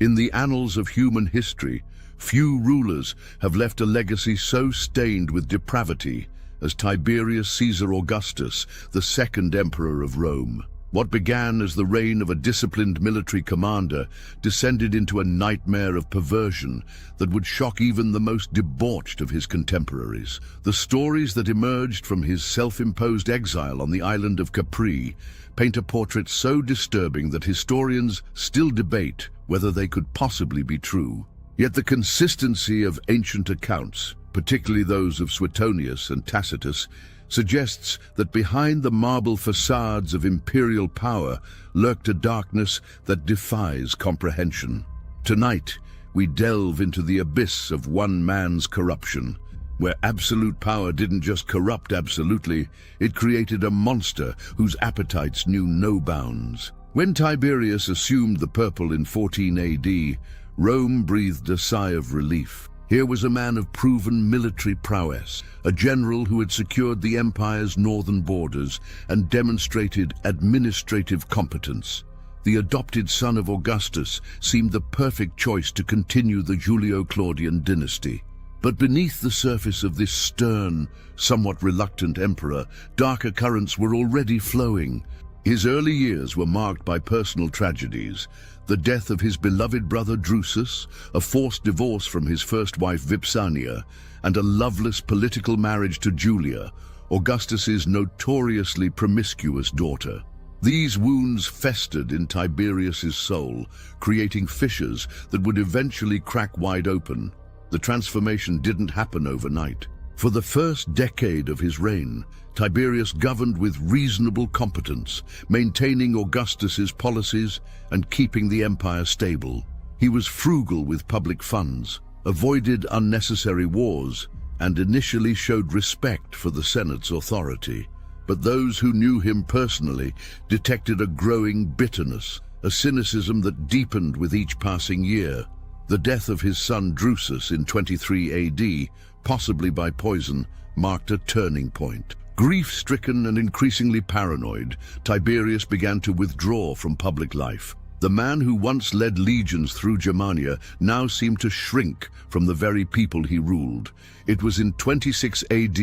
In the annals of human history, few rulers have left a legacy so stained with depravity as Tiberius Caesar Augustus, the second emperor of Rome. What began as the reign of a disciplined military commander descended into a nightmare of perversion that would shock even the most debauched of his contemporaries. The stories that emerged from his self-imposed exile on the island of Capri paint a portrait so disturbing that historians still debate whether they could possibly be true. Yet the consistency of ancient accounts, particularly those of Suetonius and Tacitus, suggests that behind the marble facades of imperial power lurked a darkness that defies comprehension. Tonight, we delve into the abyss of one man's corruption, where absolute power didn't just corrupt absolutely, it created a monster whose appetites knew no bounds. When Tiberius assumed the purple in 14 AD, Rome breathed a sigh of relief. Here was a man of proven military prowess, a general who had secured the empire's northern borders and demonstrated administrative competence. The adopted son of Augustus seemed the perfect choice to continue the Julio-Claudian dynasty. But beneath the surface of this stern, somewhat reluctant emperor, darker currents were already flowing. His early years were marked by personal tragedies: the death of his beloved brother Drusus, a forced divorce from his first wife Vipsania, and a loveless political marriage to Julia, Augustus's notoriously promiscuous daughter. These wounds festered in Tiberius's soul, creating fissures that would eventually crack wide open. The transformation didn't happen overnight. For the first decade of his reign, Tiberius governed with reasonable competence, maintaining Augustus's policies and keeping the empire stable. He was frugal with public funds, avoided unnecessary wars, and initially showed respect for the Senate's authority. But those who knew him personally detected a growing bitterness, a cynicism that deepened with each passing year. The death of his son Drusus in 23 AD, possibly by poison, marked a turning point. Grief-stricken and increasingly paranoid, Tiberius began to withdraw from public life. The man who once led legions through Germania now seemed to shrink from the very people he ruled. It was in 26 AD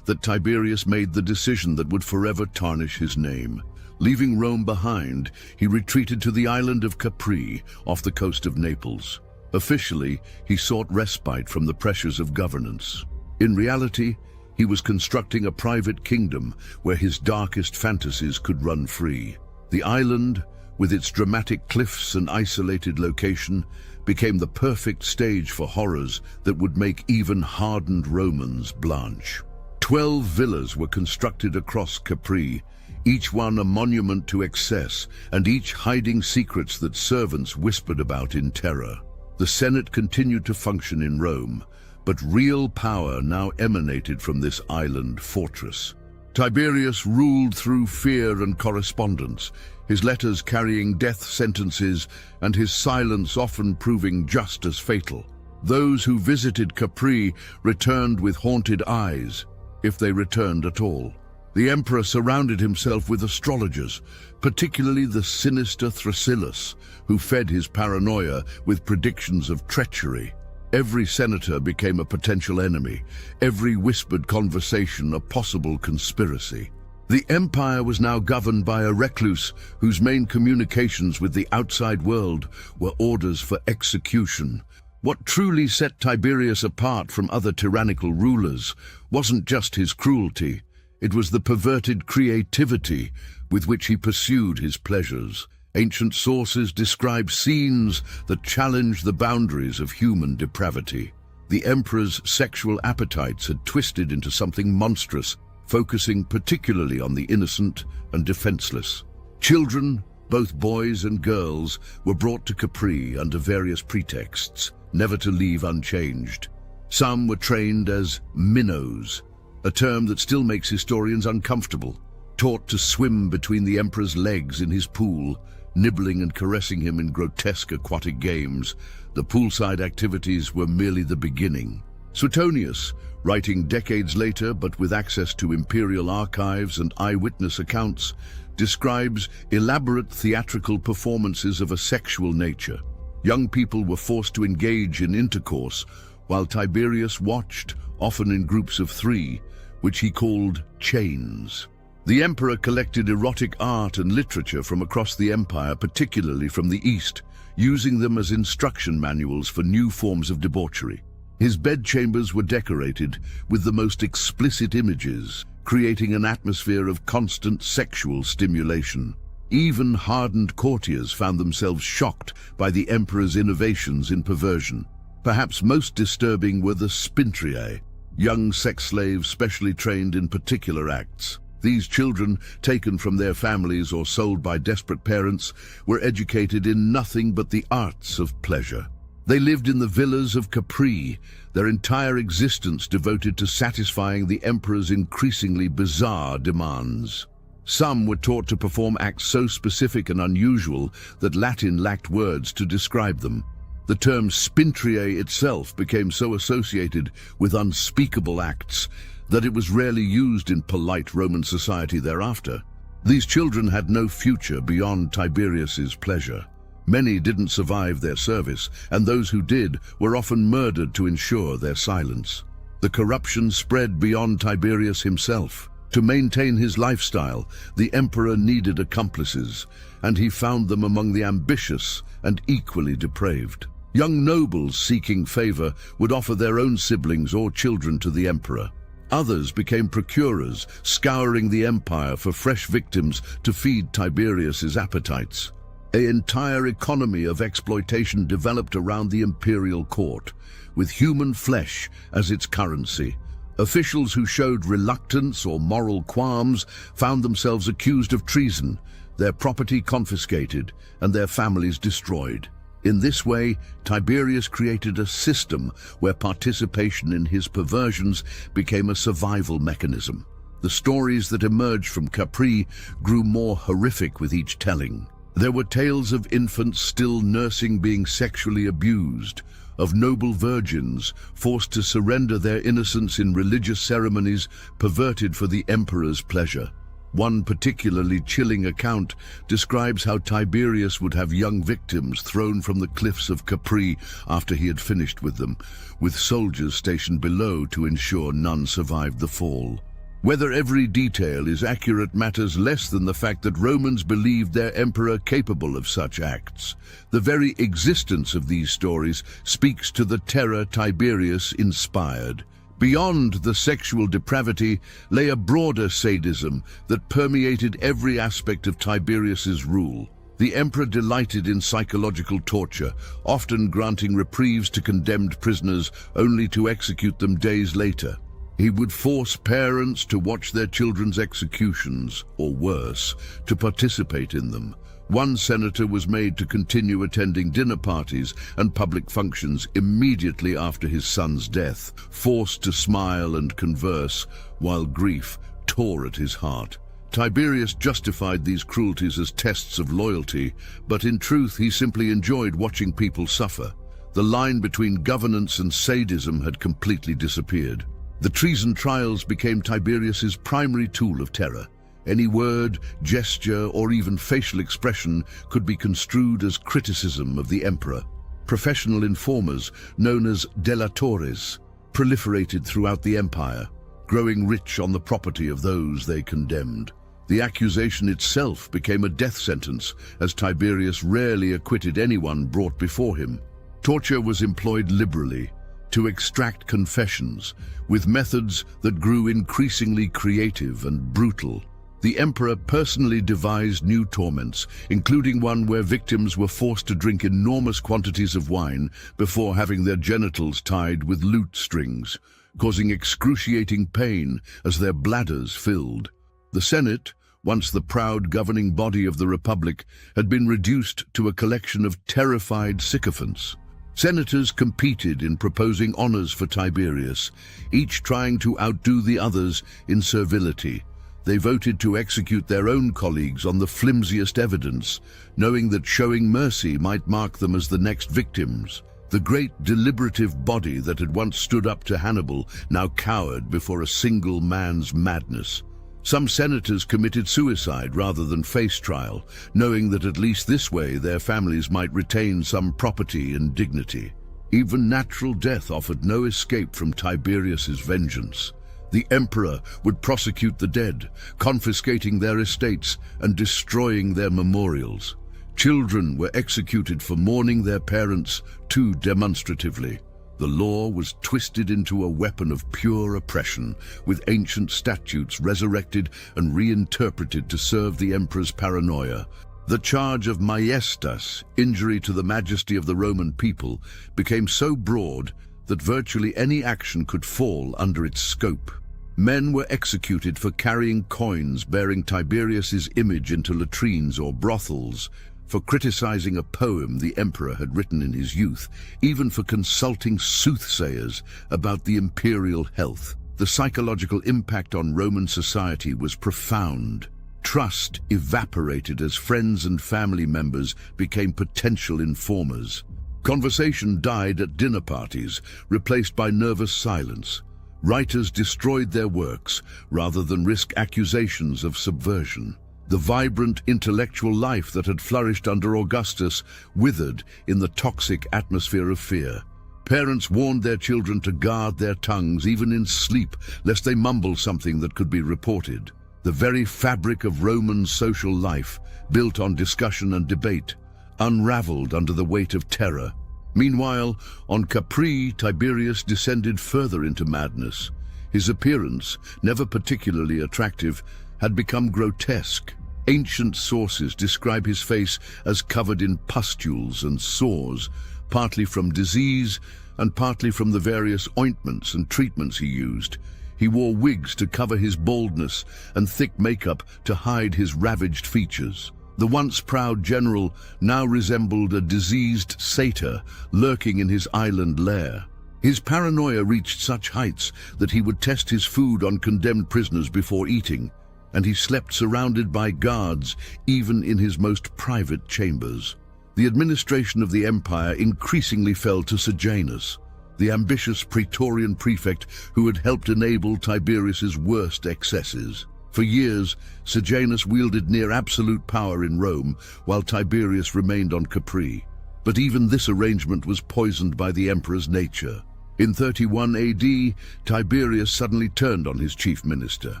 that Tiberius made the decision that would forever tarnish his name. Leaving Rome behind, he retreated to the island of Capri, off the coast of Naples. Officially, he sought respite from the pressures of governance. In reality, he was constructing a private kingdom where his darkest fantasies could run free. The island, with its dramatic cliffs and isolated location, became the perfect stage for horrors that would make even hardened Romans blanch. 12 villas were constructed across Capri, each one a monument to excess, and each hiding secrets that servants whispered about in terror. The Senate continued to function in Rome, but real power now emanated from this island fortress. Tiberius ruled through fear and correspondence, his letters carrying death sentences and his silence often proving just as fatal. Those who visited Capri returned with haunted eyes, if they returned at all. The emperor surrounded himself with astrologers, particularly the sinister Thrasyllus, who fed his paranoia with predictions of treachery. Every senator became a potential enemy, every whispered conversation a possible conspiracy. The empire was now governed by a recluse whose main communications with the outside world were orders for execution. What truly set Tiberius apart from other tyrannical rulers wasn't just his cruelty. It was the perverted creativity with which he pursued his pleasures. Ancient sources describe scenes that challenged the boundaries of human depravity. The emperor's sexual appetites had twisted into something monstrous, focusing particularly on the innocent and defenseless. Children, both boys and girls, were brought to Capri under various pretexts, never to leave unchanged. Some were trained as minnows, a term that still makes historians uncomfortable, taught to swim between the emperor's legs in his pool, nibbling and caressing him in grotesque aquatic games. The poolside activities were merely the beginning. Suetonius, writing decades later but with access to imperial archives and eyewitness accounts, describes elaborate theatrical performances of a sexual nature. Young people were forced to engage in intercourse, while Tiberius watched, often in groups of 3, which he called chains. The emperor collected erotic art and literature from across the empire, particularly from the east, using them as instruction manuals for new forms of debauchery. His bedchambers were decorated with the most explicit images, creating an atmosphere of constant sexual stimulation. Even hardened courtiers found themselves shocked by the emperor's innovations in perversion. Perhaps most disturbing were the spintriae, young sex slaves specially trained in particular acts. These children, taken from their families or sold by desperate parents, were educated in nothing but the arts of pleasure. They lived in the villas of Capri, their entire existence devoted to satisfying the emperor's increasingly bizarre demands. Some were taught to perform acts so specific and unusual that Latin lacked words to describe them. The term spintriae itself became so associated with unspeakable acts that it was rarely used in polite Roman society thereafter. These children had no future beyond Tiberius's pleasure. Many didn't survive their service, and those who did were often murdered to ensure their silence. The corruption spread beyond Tiberius himself. To maintain his lifestyle, the emperor needed accomplices, and he found them among the ambitious and equally depraved. Young nobles seeking favor would offer their own siblings or children to the emperor. Others became procurers, scouring the empire for fresh victims to feed Tiberius's appetites. An entire economy of exploitation developed around the imperial court, with human flesh as its currency. Officials who showed reluctance or moral qualms found themselves accused of treason, their property confiscated, and their families destroyed. In this way, Tiberius created a system where participation in his perversions became a survival mechanism. The stories that emerged from Capri grew more horrific with each telling. There were tales of infants still nursing being sexually abused, of noble virgins forced to surrender their innocence in religious ceremonies perverted for the emperor's pleasure. One particularly chilling account describes how Tiberius would have young victims thrown from the cliffs of Capri after he had finished with them, with soldiers stationed below to ensure none survived the fall. Whether every detail is accurate matters less than the fact that Romans believed their emperor capable of such acts. The very existence of these stories speaks to the terror Tiberius inspired. Beyond the sexual depravity lay a broader sadism that permeated every aspect of Tiberius's rule. The emperor delighted in psychological torture, often granting reprieves to condemned prisoners only to execute them days later. He would force parents to watch their children's executions, or worse, to participate in them. One senator was made to continue attending dinner parties and public functions immediately after his son's death, forced to smile and converse, while grief tore at his heart. Tiberius justified these cruelties as tests of loyalty, but in truth he simply enjoyed watching people suffer. The line between governance and sadism had completely disappeared. The treason trials became Tiberius's primary tool of terror. Any word, gesture, or even facial expression could be construed as criticism of the emperor. Professional informers, known as delatores, proliferated throughout the empire, growing rich on the property of those they condemned. The accusation itself became a death sentence, as Tiberius rarely acquitted anyone brought before him. Torture was employed liberally to extract confessions, with methods that grew increasingly creative and brutal. The emperor personally devised new torments, including one where victims were forced to drink enormous quantities of wine before having their genitals tied with lute strings, causing excruciating pain as their bladders filled. The Senate, once the proud governing body of the Republic, had been reduced to a collection of terrified sycophants. Senators competed in proposing honors for Tiberius, each trying to outdo the others in servility. They voted to execute their own colleagues on the flimsiest evidence, knowing that showing mercy might mark them as the next victims. The great deliberative body that had once stood up to Hannibal now cowered before a single man's madness. Some senators committed suicide rather than face trial, knowing that at least this way their families might retain some property and dignity. Even natural death offered no escape from Tiberius's vengeance. The emperor would prosecute the dead, confiscating their estates and destroying their memorials. Children were executed for mourning their parents too demonstratively. The law was twisted into a weapon of pure oppression, with ancient statutes resurrected and reinterpreted to serve the emperor's paranoia. The charge of majestas, injury to the majesty of the Roman people, became so broad that virtually any action could fall under its scope. Men were executed for carrying coins bearing Tiberius's image into latrines or brothels, for criticizing a poem the emperor had written in his youth, even for consulting soothsayers about the imperial health. The psychological impact on Roman society was profound. Trust evaporated as friends and family members became potential informers. Conversation died at dinner parties, replaced by nervous silence. Writers destroyed their works rather than risk accusations of subversion. The vibrant intellectual life that had flourished under Augustus withered in the toxic atmosphere of fear. Parents warned their children to guard their tongues even in sleep, lest they mumble something that could be reported. The very fabric of Roman social life, built on discussion and debate, unraveled under the weight of terror. Meanwhile, on Capri, Tiberius descended further into madness. His appearance, never particularly attractive, had become grotesque. Ancient sources describe his face as covered in pustules and sores, partly from disease and partly from the various ointments and treatments he used. He wore wigs to cover his baldness and thick makeup to hide his ravaged features. The once proud general now resembled a diseased satyr lurking in his island lair. His paranoia reached such heights that he would test his food on condemned prisoners before eating, and he slept surrounded by guards even in his most private chambers. The administration of the empire increasingly fell to Sejanus, the ambitious Praetorian prefect who had helped enable Tiberius's worst excesses. For years, Sejanus wielded near absolute power in Rome, while Tiberius remained on Capri. But even this arrangement was poisoned by the emperor's nature. In 31 AD, Tiberius suddenly turned on his chief minister,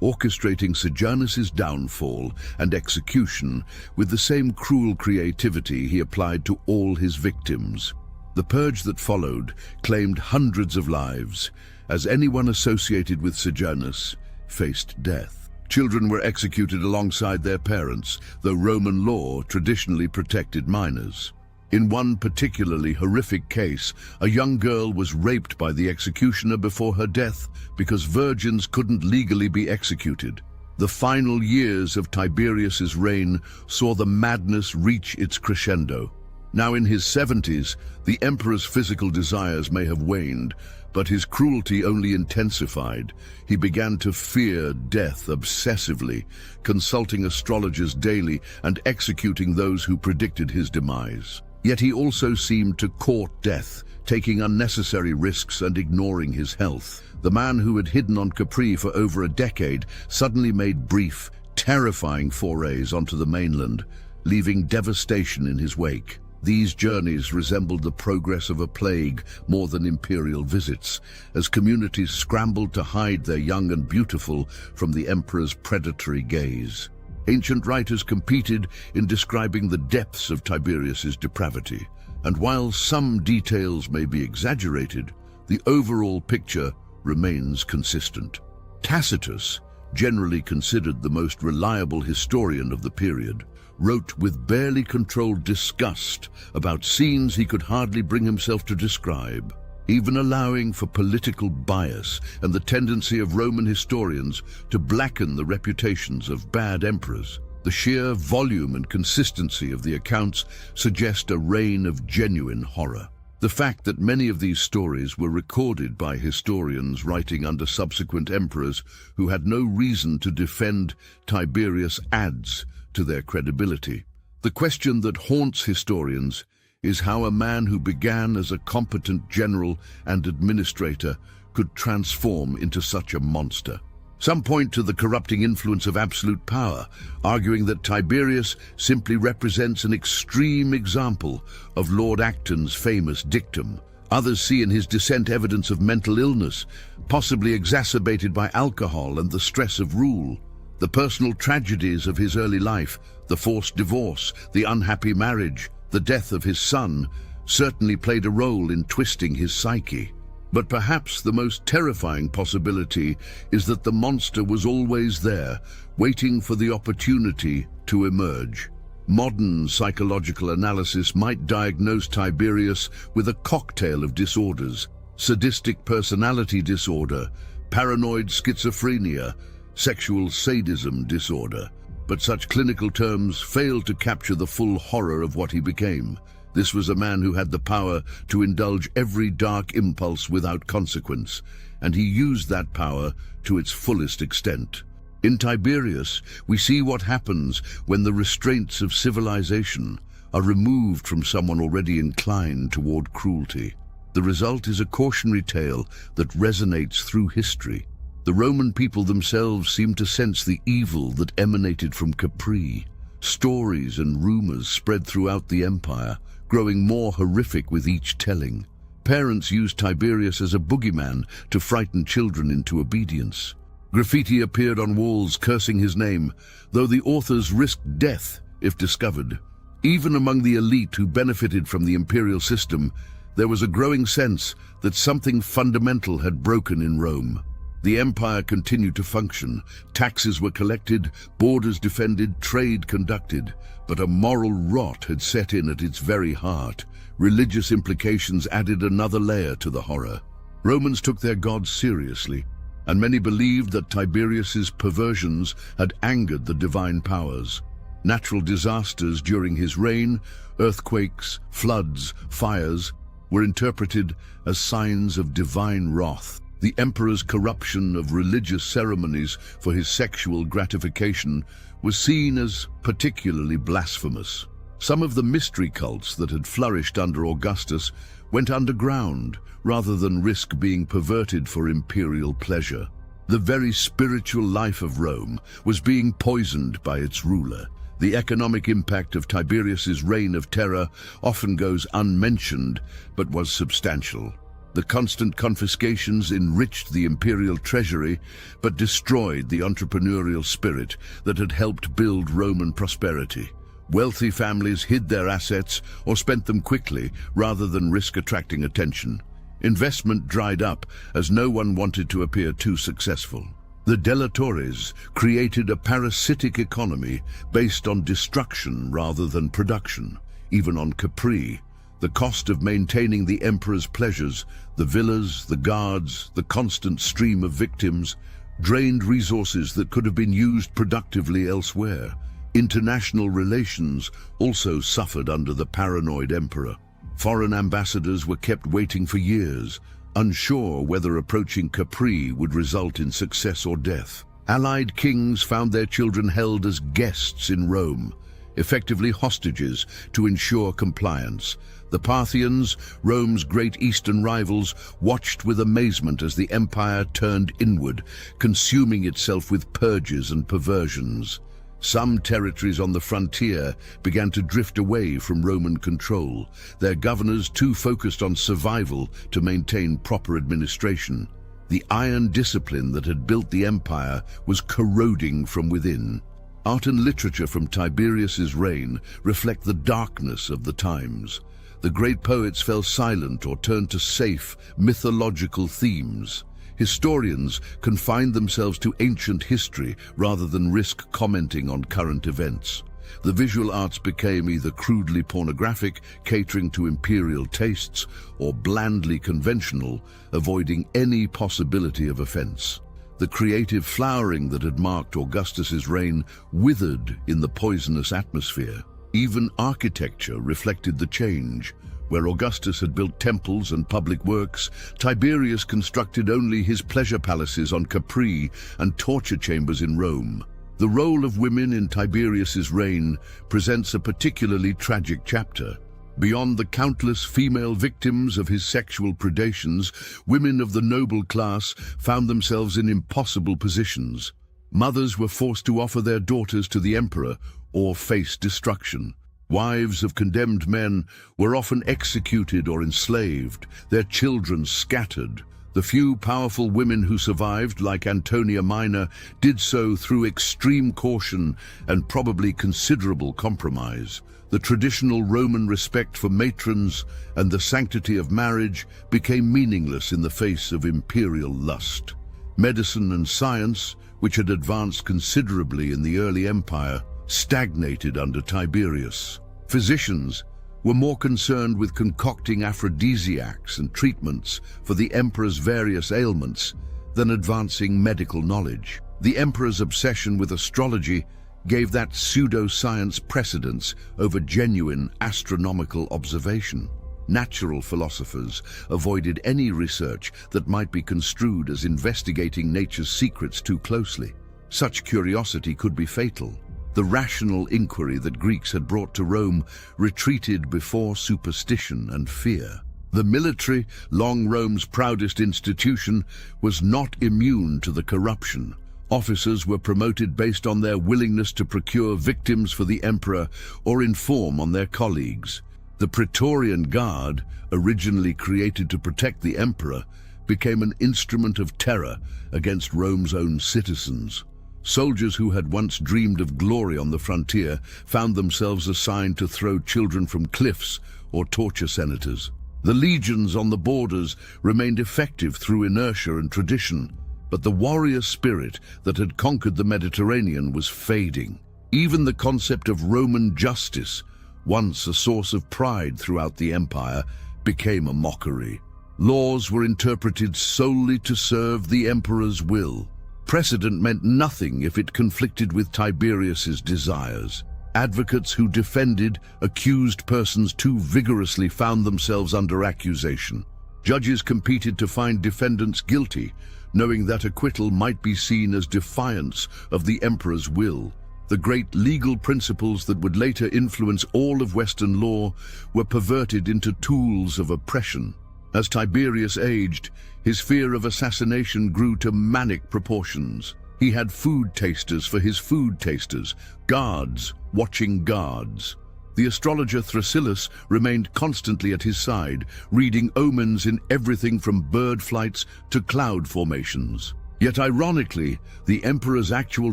orchestrating Sejanus's downfall and execution with the same cruel creativity he applied to all his victims. The purge that followed claimed hundreds of lives, as anyone associated with Sejanus faced death. Children were executed alongside their parents, though Roman law traditionally protected minors. In one particularly horrific case, a young girl was raped by the executioner before her death because virgins couldn't legally be executed. The final years of Tiberius's reign saw the madness reach its crescendo. Now in his 70s, the emperor's physical desires may have waned, but his cruelty only intensified. He began to fear death obsessively, consulting astrologers daily and executing those who predicted his demise. Yet he also seemed to court death, taking unnecessary risks and ignoring his health. The man who had hidden on Capri for over a decade suddenly made brief, terrifying forays onto the mainland, leaving devastation in his wake. These journeys resembled the progress of a plague more than imperial visits, as communities scrambled to hide their young and beautiful from the emperor's predatory gaze. Ancient writers competed in describing the depths of Tiberius's depravity, and while some details may be exaggerated, the overall picture remains consistent. Tacitus, generally considered the most reliable historian of the period, wrote with barely controlled disgust about scenes he could hardly bring himself to describe, even allowing for political bias and the tendency of Roman historians to blacken the reputations of bad emperors. The sheer volume and consistency of the accounts suggest a reign of genuine horror. The fact that many of these stories were recorded by historians writing under subsequent emperors who had no reason to defend Tiberius adds to their credibility. The question that haunts historians is how a man who began as a competent general and administrator could transform into such a monster. Some point to the corrupting influence of absolute power, arguing that Tiberius simply represents an extreme example of Lord Acton's famous dictum. Others see in his descent evidence of mental illness, possibly exacerbated by alcohol and the stress of rule. The personal tragedies of his early life, the forced divorce, the unhappy marriage, the death of his son, certainly played a role in twisting his psyche. But perhaps the most terrifying possibility is that the monster was always there, waiting for the opportunity to emerge. Modern psychological analysis might diagnose Tiberius with a cocktail of disorders: sadistic personality disorder, paranoid schizophrenia, sexual sadism disorder. But such clinical terms fail to capture the full horror of what he became. This was a man who had the power to indulge every dark impulse without consequence, and he used that power to its fullest extent. In Tiberius, we see what happens when the restraints of civilization are removed from someone already inclined toward cruelty. The result is a cautionary tale that resonates through history. The Roman people themselves seem to sense the evil that emanated from Capri. Stories and rumors spread throughout the empire, growing more horrific with each telling. Parents used Tiberius as a boogeyman to frighten children into obedience. Graffiti appeared on walls cursing his name, though the authors risked death if discovered. Even among the elite who benefited from the imperial system, there was a growing sense that something fundamental had broken in Rome. The empire continued to function, taxes were collected, borders defended, trade conducted, but a moral rot had set in at its very heart. Religious implications added another layer to the horror. Romans took their gods seriously, and many believed that Tiberius's perversions had angered the divine powers. Natural disasters during his reign, earthquakes, floods, fires, were interpreted as signs of divine wrath. The emperor's corruption of religious ceremonies for his sexual gratification was seen as particularly blasphemous. Some of the mystery cults that had flourished under Augustus went underground rather than risk being perverted for imperial pleasure. The very spiritual life of Rome was being poisoned by its ruler. The economic impact of Tiberius's reign of terror often goes unmentioned, but was substantial. The constant confiscations enriched the imperial treasury, but destroyed the entrepreneurial spirit that had helped build Roman prosperity. Wealthy families hid their assets or spent them quickly rather than risk attracting attention. Investment dried up as no one wanted to appear too successful. The delatores created a parasitic economy based on destruction rather than production. Even on Capri, the cost of maintaining the emperor's pleasures, the villas, the guards, the constant stream of victims, drained resources that could have been used productively elsewhere. International relations also suffered under the paranoid emperor. Foreign ambassadors were kept waiting for years, unsure whether approaching Capri would result in success or death. Allied kings found their children held as guests in Rome, effectively hostages to ensure compliance. The Parthians, Rome's great eastern rivals, watched with amazement as the empire turned inward, consuming itself with purges and perversions. Some territories on the frontier began to drift away from Roman control, their governors too focused on survival to maintain proper administration. The iron discipline that had built the empire was corroding from within. Art and literature from Tiberius's reign reflect the darkness of the times. The great poets fell silent or turned to safe, mythological themes. Historians confined themselves to ancient history rather than risk commenting on current events. The visual arts became either crudely pornographic, catering to imperial tastes, or blandly conventional, avoiding any possibility of offense. The creative flowering that had marked Augustus's reign withered in the poisonous atmosphere. Even architecture reflected the change. Where Augustus had built temples and public works, Tiberius constructed only his pleasure palaces on Capri and torture chambers in Rome. The role of women in Tiberius's reign presents a particularly tragic chapter. Beyond the countless female victims of his sexual predations, women of the noble class found themselves in impossible positions. Mothers were forced to offer their daughters to the emperor or face destruction. Wives of condemned men were often executed or enslaved, their children scattered. The few powerful women who survived, like Antonia Minor, did so through extreme caution and probably considerable compromise. The traditional Roman respect for matrons and the sanctity of marriage became meaningless in the face of imperial lust. Medicine and science, which had advanced considerably in the early empire, stagnated under Tiberius. Physicians were more concerned with concocting aphrodisiacs and treatments for the emperor's various ailments than advancing medical knowledge. The emperor's obsession with astrology gave that pseudoscience precedence over genuine astronomical observation. Natural philosophers avoided any research that might be construed as investigating nature's secrets too closely. Such curiosity could be fatal. The rational inquiry that Greeks had brought to Rome retreated before superstition and fear. The military, long Rome's proudest institution, was not immune to the corruption. Officers were promoted based on their willingness to procure victims for the emperor or inform on their colleagues. The Praetorian Guard, originally created to protect the emperor, became an instrument of terror against Rome's own citizens. Soldiers who had once dreamed of glory on the frontier found themselves assigned to throw children from cliffs or torture senators. The legions on the borders remained effective through inertia and tradition, but the warrior spirit that had conquered the Mediterranean was fading. Even the concept of Roman justice, once a source of pride throughout the empire, became a mockery. Laws were interpreted solely to serve the emperor's will. Precedent meant nothing if it conflicted with Tiberius's desires. Advocates who defended accused persons too vigorously found themselves under accusation. Judges competed to find defendants guilty, knowing that acquittal might be seen as defiance of the emperor's will. The great legal principles that would later influence all of Western law were perverted into tools of oppression. As Tiberius aged, his fear of assassination grew to manic proportions. He had food tasters for his food tasters, guards watching guards. The astrologer Thrasyllus remained constantly at his side, reading omens in everything from bird flights to cloud formations. Yet ironically, the emperor's actual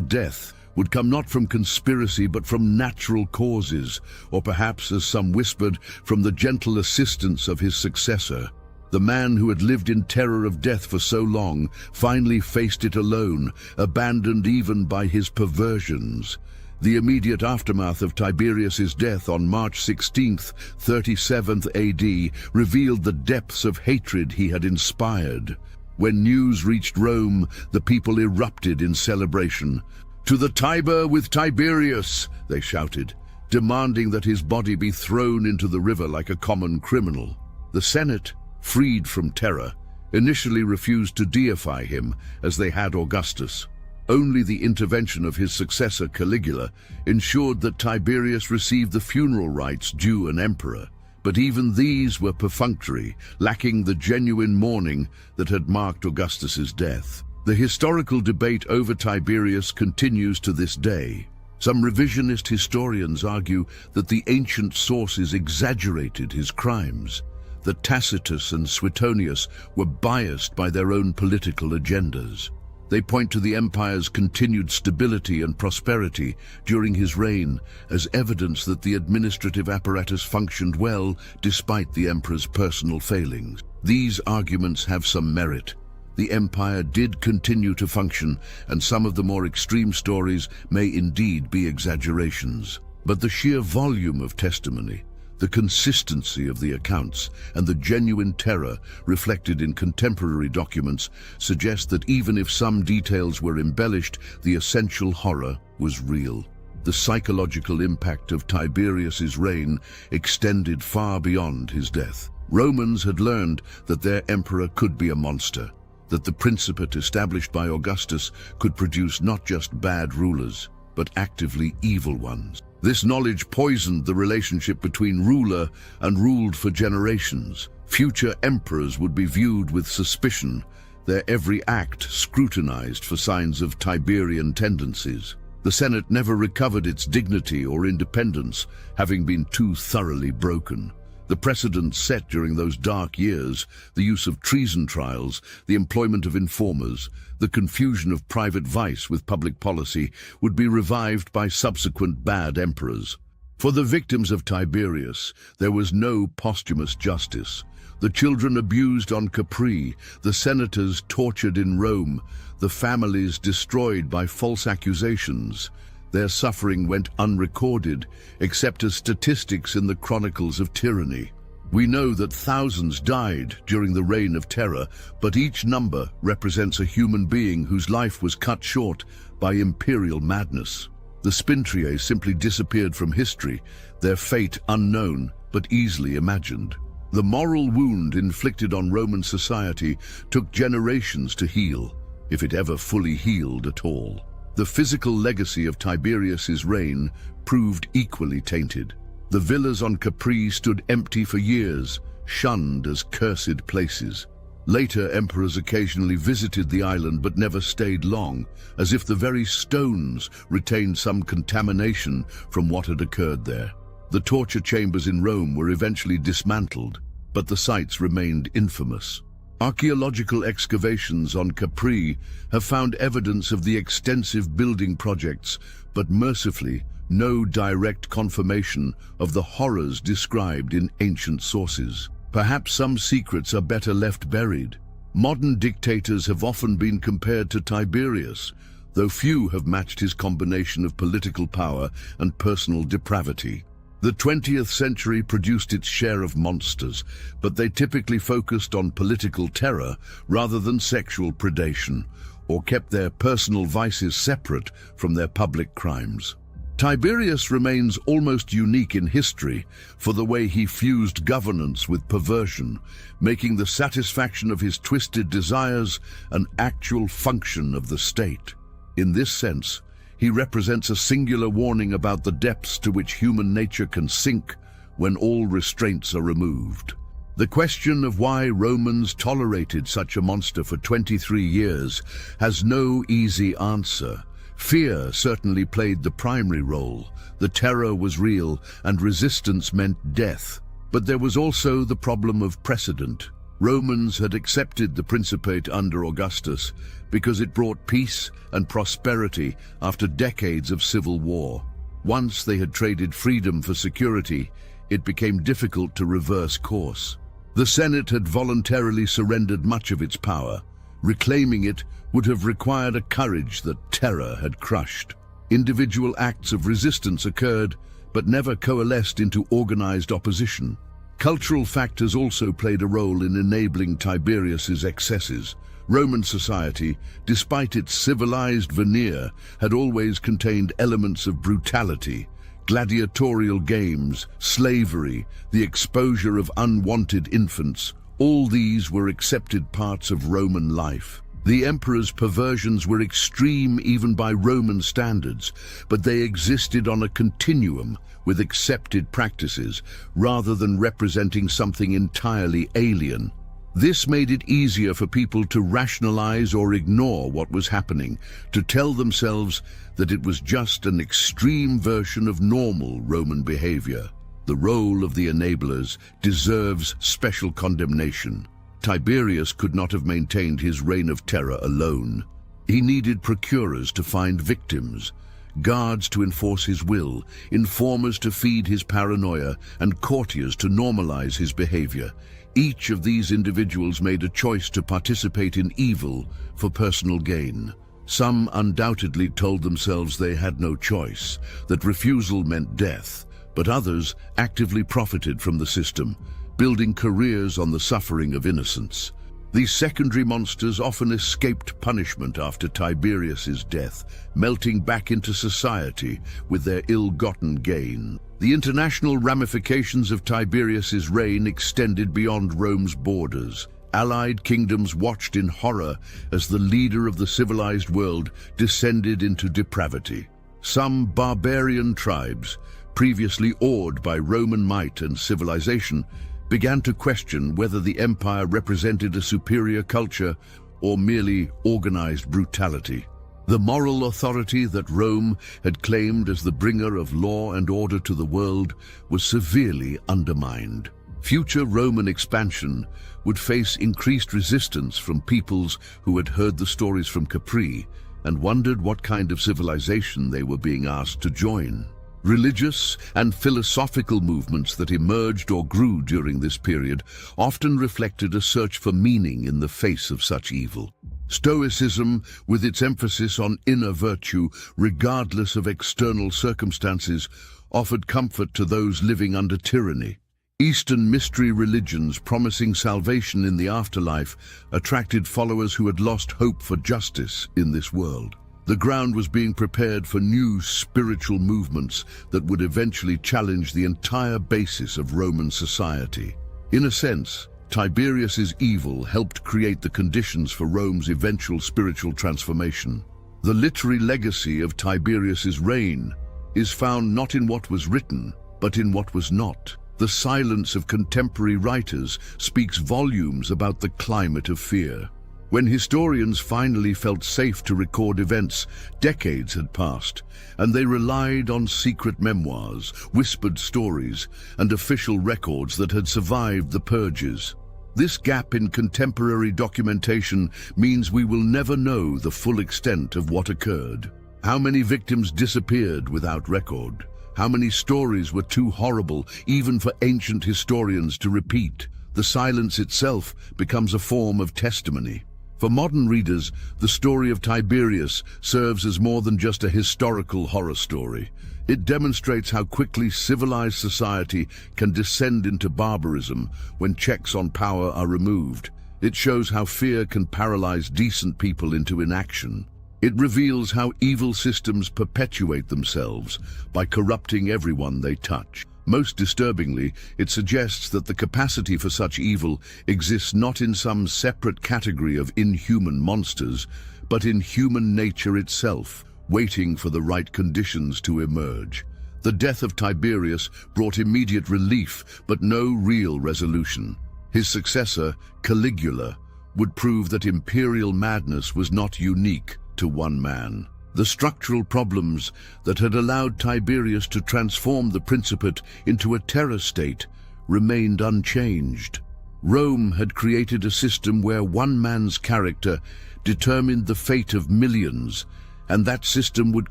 death would come not from conspiracy but from natural causes, or perhaps, as some whispered, from the gentle assistance of his successor. The man who had lived in terror of death for so long finally faced it alone, abandoned even by his perversions. The immediate aftermath of Tiberius's death on March 16th, 37th AD, revealed the depths of hatred he had inspired. When news reached Rome, the people erupted in celebration. "To the Tiber with Tiberius!" they shouted, demanding that his body be thrown into the river like a common criminal. The Senate, freed from terror, initially refused to deify him as they had Augustus. Only the intervention of his successor Caligula ensured that Tiberius received the funeral rites due an emperor. But even these were perfunctory, lacking the genuine mourning that had marked Augustus's death. The historical debate over Tiberius continues to this day. Some revisionist historians argue that the ancient sources exaggerated his crimes, that Tacitus and Suetonius were biased by their own political agendas. They point to the empire's continued stability and prosperity during his reign as evidence that the administrative apparatus functioned well despite the emperor's personal failings. These arguments have some merit. The empire did continue to function, and some of the more extreme stories may indeed be exaggerations. But the sheer volume of testimony, the consistency of the accounts, and the genuine terror reflected in contemporary documents suggest that even if some details were embellished, the essential horror was real. The psychological impact of Tiberius's reign extended far beyond his death. Romans had learned that their emperor could be a monster, that the principate established by Augustus could produce not just bad rulers, but actively evil ones. This knowledge poisoned the relationship between ruler and ruled for generations. Future emperors would be viewed with suspicion, their every act scrutinized for signs of Tiberian tendencies. The Senate never recovered its dignity or independence, having been too thoroughly broken. The precedents set during those dark years, the use of treason trials, the employment of informers, the confusion of private vice with public policy, would be revived by subsequent bad emperors. For the victims of Tiberius, there was no posthumous justice. The children abused on Capri, the senators tortured in Rome, the families destroyed by false accusations. Their suffering went unrecorded, except as statistics in the chronicles of tyranny. We know that thousands died during the Reign of Terror, but each number represents a human being whose life was cut short by imperial madness. The Spintriae simply disappeared from history, their fate unknown but easily imagined. The moral wound inflicted on Roman society took generations to heal, if it ever fully healed at all. The physical legacy of Tiberius's reign proved equally tainted. The villas on Capri stood empty for years, shunned as cursed places. Later, emperors occasionally visited the island but never stayed long, as if the very stones retained some contamination from what had occurred there. The torture chambers in Rome were eventually dismantled, but the sites remained infamous. Archaeological excavations on Capri have found evidence of the extensive building projects, but mercifully, no direct confirmation of the horrors described in ancient sources. Perhaps some secrets are better left buried. Modern dictators have often been compared to Tiberius, though few have matched his combination of political power and personal depravity. The 20th century produced its share of monsters, but they typically focused on political terror rather than sexual predation, or kept their personal vices separate from their public crimes. Tiberius remains almost unique in history for the way he fused governance with perversion, making the satisfaction of his twisted desires an actual function of the state. In this sense, he represents a singular warning about the depths to which human nature can sink when all restraints are removed. The question of why Romans tolerated such a monster for 23 years has no easy answer. Fear certainly played the primary role. The terror was real, and resistance meant death. But there was also the problem of precedent. Romans had accepted the Principate under Augustus because it brought peace and prosperity after decades of civil war. Once they had traded freedom for security, it became difficult to reverse course. The Senate had voluntarily surrendered much of its power. Reclaiming it would have required a courage that terror had crushed. Individual acts of resistance occurred, but never coalesced into organized opposition. Cultural factors also played a role in enabling Tiberius's excesses. Roman society, despite its civilized veneer, had always contained elements of brutality. Gladiatorial games, slavery, the exposure of unwanted infants, all these were accepted parts of Roman life. The emperor's perversions were extreme even by Roman standards, but they existed on a continuum with accepted practices, rather than representing something entirely alien. This made it easier for people to rationalize or ignore what was happening, to tell themselves that it was just an extreme version of normal Roman behavior. The role of the enablers deserves special condemnation. Tiberius could not have maintained his reign of terror alone. He needed procurers to find victims, guards to enforce his will, informers to feed his paranoia, and courtiers to normalize his behavior. Each of these individuals made a choice to participate in evil for personal gain. Some undoubtedly told themselves they had no choice, that refusal meant death, but others actively profited from the system, building careers on the suffering of innocents. These secondary monsters often escaped punishment after Tiberius's death, melting back into society with their ill-gotten gain. The international ramifications of Tiberius's reign extended beyond Rome's borders. Allied kingdoms watched in horror as the leader of the civilized world descended into depravity. Some barbarian tribes, previously awed by Roman might and civilization, began to question whether the empire represented a superior culture or merely organized brutality. The moral authority that Rome had claimed as the bringer of law and order to the world was severely undermined. Future Roman expansion would face increased resistance from peoples who had heard the stories from Capri and wondered what kind of civilization they were being asked to join. Religious and philosophical movements that emerged or grew during this period often reflected a search for meaning in the face of such evil. Stoicism, with its emphasis on inner virtue, regardless of external circumstances, offered comfort to those living under tyranny. Eastern mystery religions promising salvation in the afterlife attracted followers who had lost hope for justice in this world. The ground was being prepared for new spiritual movements that would eventually challenge the entire basis of Roman society. In a sense, Tiberius's evil helped create the conditions for Rome's eventual spiritual transformation. The literary legacy of Tiberius's reign is found not in what was written, but in what was not. The silence of contemporary writers speaks volumes about the climate of fear. When historians finally felt safe to record events, decades had passed, and they relied on secret memoirs, whispered stories, and official records that had survived the purges. This gap in contemporary documentation means we will never know the full extent of what occurred. How many victims disappeared without record? How many stories were too horrible even for ancient historians to repeat? The silence itself becomes a form of testimony. For modern readers, the story of Tiberius serves as more than just a historical horror story. It demonstrates how quickly civilized society can descend into barbarism when checks on power are removed. It shows how fear can paralyze decent people into inaction. It reveals how evil systems perpetuate themselves by corrupting everyone they touch. Most disturbingly, it suggests that the capacity for such evil exists not in some separate category of inhuman monsters, but in human nature itself, waiting for the right conditions to emerge. The death of Tiberius brought immediate relief, but no real resolution. His successor, Caligula, would prove that imperial madness was not unique to one man. The structural problems that had allowed Tiberius to transform the Principate into a terror state remained unchanged. Rome had created a system where one man's character determined the fate of millions, and that system would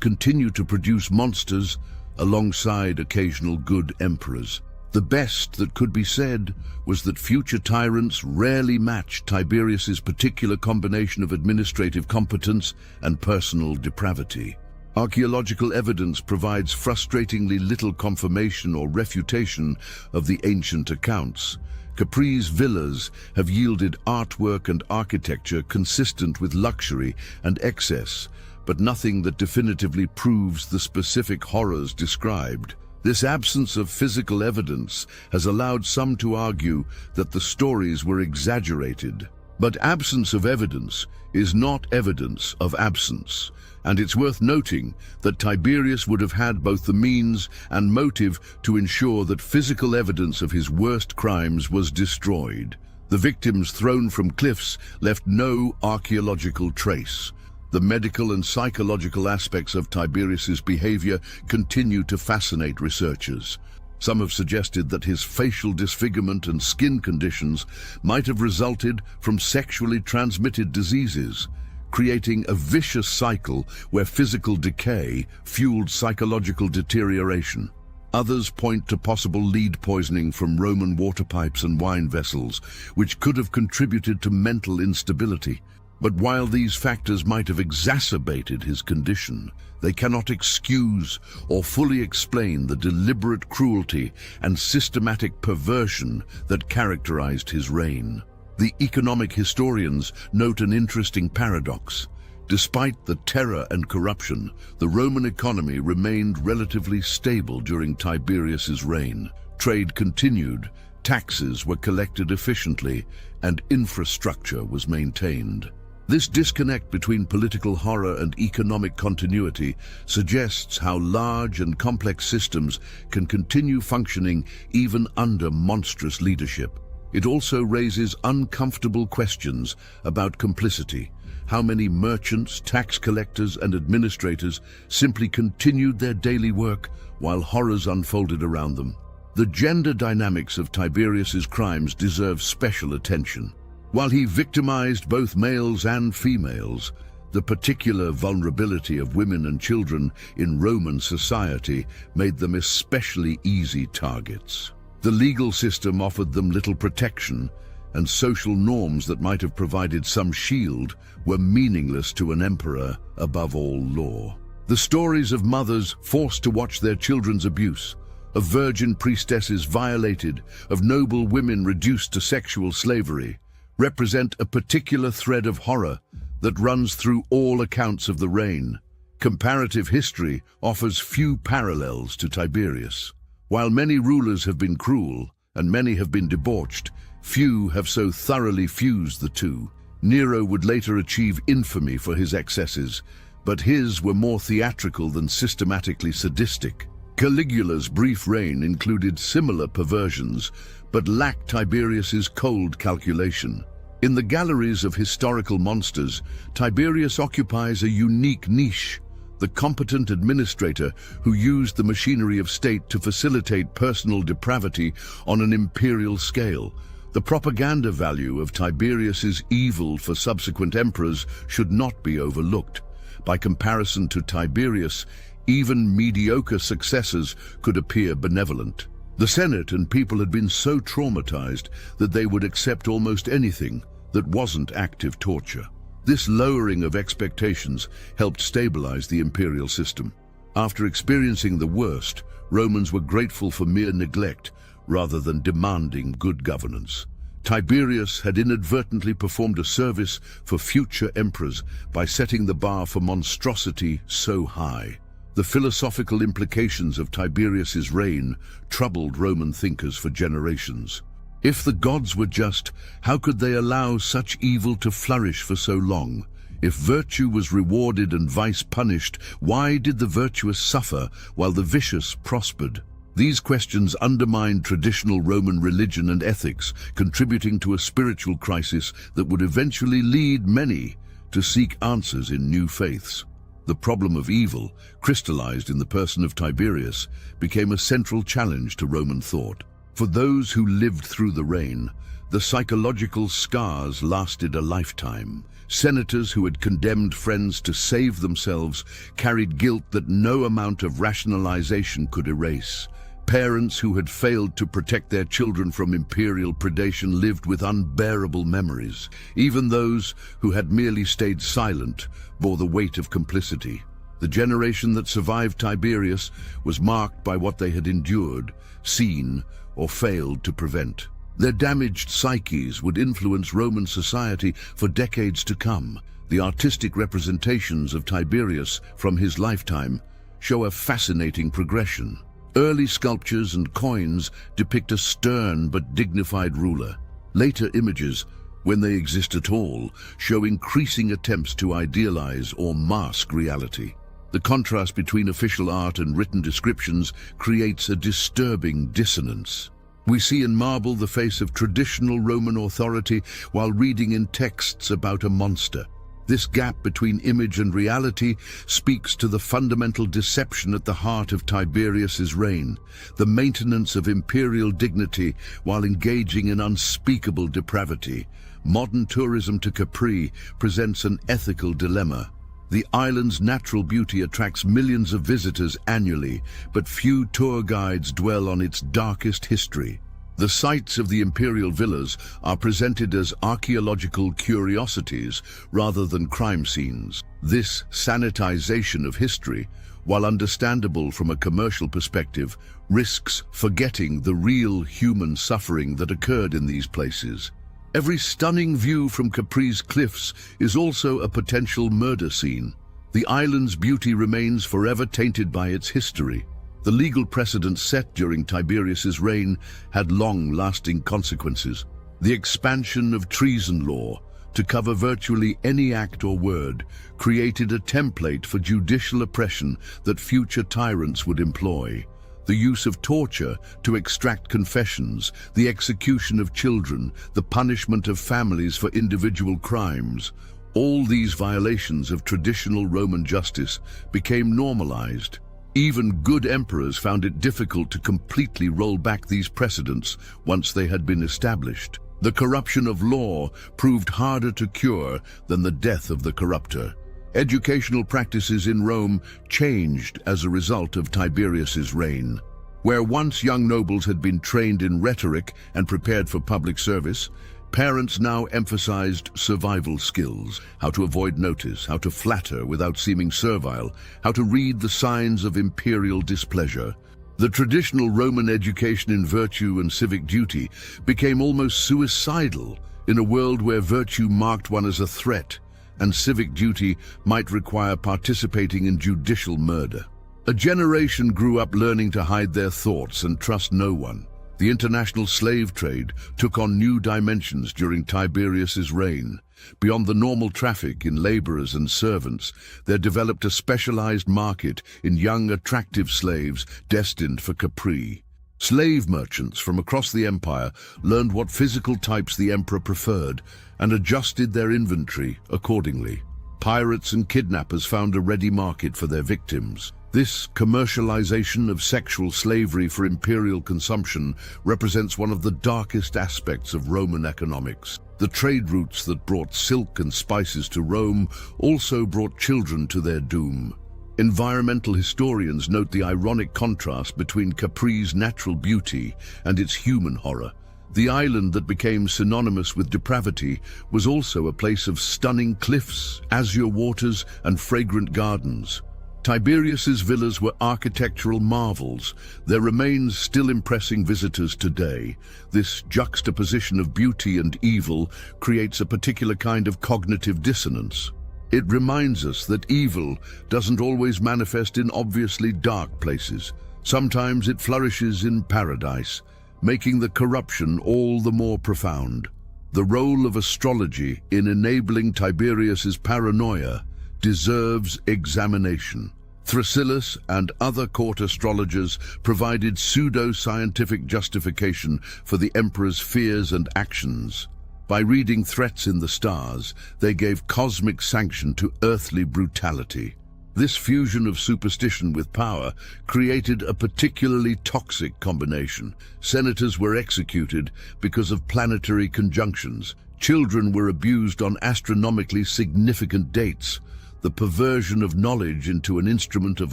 continue to produce monsters alongside occasional good emperors. The best that could be said was that future tyrants rarely matched Tiberius's particular combination of administrative competence and personal depravity. Archaeological evidence provides frustratingly little confirmation or refutation of the ancient accounts. Capri's villas have yielded artwork and architecture consistent with luxury and excess, but nothing that definitively proves the specific horrors described. This absence of physical evidence has allowed some to argue that the stories were exaggerated. But absence of evidence is not evidence of absence, and it's worth noting that Tiberius would have had both the means and motive to ensure that physical evidence of his worst crimes was destroyed. The victims thrown from cliffs left no archaeological trace. The medical and psychological aspects of Tiberius's behavior continue to fascinate researchers. Some have suggested that his facial disfigurement and skin conditions might have resulted from sexually transmitted diseases, creating a vicious cycle where physical decay fueled psychological deterioration. Others point to possible lead poisoning from Roman water pipes and wine vessels, which could have contributed to mental instability. But while these factors might have exacerbated his condition, they cannot excuse or fully explain the deliberate cruelty and systematic perversion that characterized his reign. The economic historians note an interesting paradox. Despite the terror and corruption, the Roman economy remained relatively stable during Tiberius's reign. Trade continued, taxes were collected efficiently, and infrastructure was maintained. This disconnect between political horror and economic continuity suggests how large and complex systems can continue functioning even under monstrous leadership. It also raises uncomfortable questions about complicity. How many merchants, tax collectors, and administrators simply continued their daily work while horrors unfolded around them? The gender dynamics of Tiberius's crimes deserve special attention. While he victimized both males and females, the particular vulnerability of women and children in Roman society made them especially easy targets. The legal system offered them little protection, and social norms that might have provided some shield were meaningless to an emperor above all law. The stories of mothers forced to watch their children's abuse, of virgin priestesses violated, of noble women reduced to sexual slavery, represent a particular thread of horror that runs through all accounts of the reign. Comparative history offers few parallels to Tiberius. While many rulers have been cruel and many have been debauched, few have so thoroughly fused the two. Nero would later achieve infamy for his excesses, but his were more theatrical than systematically sadistic. Caligula's brief reign included similar perversions, but lacked Tiberius's cold calculation. In the galleries of historical monsters, Tiberius occupies a unique niche, the competent administrator who used the machinery of state to facilitate personal depravity on an imperial scale. The propaganda value of Tiberius's evil for subsequent emperors should not be overlooked. By comparison to Tiberius, even mediocre successors could appear benevolent. The Senate and people had been so traumatized that they would accept almost anything that wasn't active torture. This lowering of expectations helped stabilize the imperial system. After experiencing the worst, Romans were grateful for mere neglect rather than demanding good governance. Tiberius had inadvertently performed a service for future emperors by setting the bar for monstrosity so high. The philosophical implications of Tiberius's reign troubled Roman thinkers for generations. If the gods were just, how could they allow such evil to flourish for so long? If virtue was rewarded and vice punished, why did the virtuous suffer while the vicious prospered? These questions undermined traditional Roman religion and ethics, contributing to a spiritual crisis that would eventually lead many to seek answers in new faiths. The problem of evil, crystallized in the person of Tiberius, became a central challenge to Roman thought. For those who lived through the reign, the psychological scars lasted a lifetime. Senators who had condemned friends to save themselves carried guilt that no amount of rationalization could erase. Parents who had failed to protect their children from imperial predation lived with unbearable memories. Even those who had merely stayed silent bore the weight of complicity. The generation that survived Tiberius was marked by what they had endured, seen, or failed to prevent. Their damaged psyches would influence Roman society for decades to come. The artistic representations of Tiberius from his lifetime show a fascinating progression. Early sculptures and coins depict a stern but dignified ruler. Later images, when they exist at all, show increasing attempts to idealize or mask reality. The contrast between official art and written descriptions creates a disturbing dissonance. We see in marble the face of traditional Roman authority while reading in texts about a monster. This gap between image and reality speaks to the fundamental deception at the heart of Tiberius's reign, the maintenance of imperial dignity while engaging in unspeakable depravity. Modern tourism to Capri presents an ethical dilemma. The island's natural beauty attracts millions of visitors annually, but few tour guides dwell on its darkest history. The sites of the imperial villas are presented as archaeological curiosities rather than crime scenes. This sanitization of history, while understandable from a commercial perspective, risks forgetting the real human suffering that occurred in these places. Every stunning view from Capri's cliffs is also a potential murder scene. The island's beauty remains forever tainted by its history. The legal precedent set during Tiberius's reign had long-lasting consequences. The expansion of treason law, to cover virtually any act or word, created a template for judicial oppression that future tyrants would employ. The use of torture to extract confessions, the execution of children, the punishment of families for individual crimes, all these violations of traditional Roman justice became normalized. Even good emperors found it difficult to completely roll back these precedents once they had been established. The corruption of law proved harder to cure than the death of the corrupter. Educational practices in Rome changed as a result of Tiberius's reign. Where once young nobles had been trained in rhetoric and prepared for public service, parents now emphasized survival skills: how to avoid notice, how to flatter without seeming servile, how to read the signs of imperial displeasure. The traditional Roman education in virtue and civic duty became almost suicidal in a world where virtue marked one as a threat and civic duty might require participating in judicial murder. A generation grew up learning to hide their thoughts and trust no one. The international slave trade took on new dimensions during Tiberius's reign. Beyond the normal traffic in laborers and servants, there developed a specialized market in young, attractive slaves destined for Capri. Slave merchants from across the empire learned what physical types the emperor preferred and adjusted their inventory accordingly. Pirates and kidnappers found a ready market for their victims. This commercialization of sexual slavery for imperial consumption represents one of the darkest aspects of Roman economics. The trade routes that brought silk and spices to Rome also brought children to their doom. Environmental historians note the ironic contrast between Capri's natural beauty and its human horror. The island that became synonymous with depravity was also a place of stunning cliffs, azure waters, and fragrant gardens. Tiberius's villas were architectural marvels, their remains still impressing visitors today. This juxtaposition of beauty and evil creates a particular kind of cognitive dissonance. It reminds us that evil doesn't always manifest in obviously dark places. Sometimes it flourishes in paradise, making the corruption all the more profound. The role of astrology in enabling Tiberius's paranoia deserves examination. Thrasyllus and other court astrologers provided pseudo-scientific justification for the emperor's fears and actions. By reading threats in the stars, they gave cosmic sanction to earthly brutality. This fusion of superstition with power created a particularly toxic combination. Senators were executed because of planetary conjunctions. Children were abused on astronomically significant dates. The perversion of knowledge into an instrument of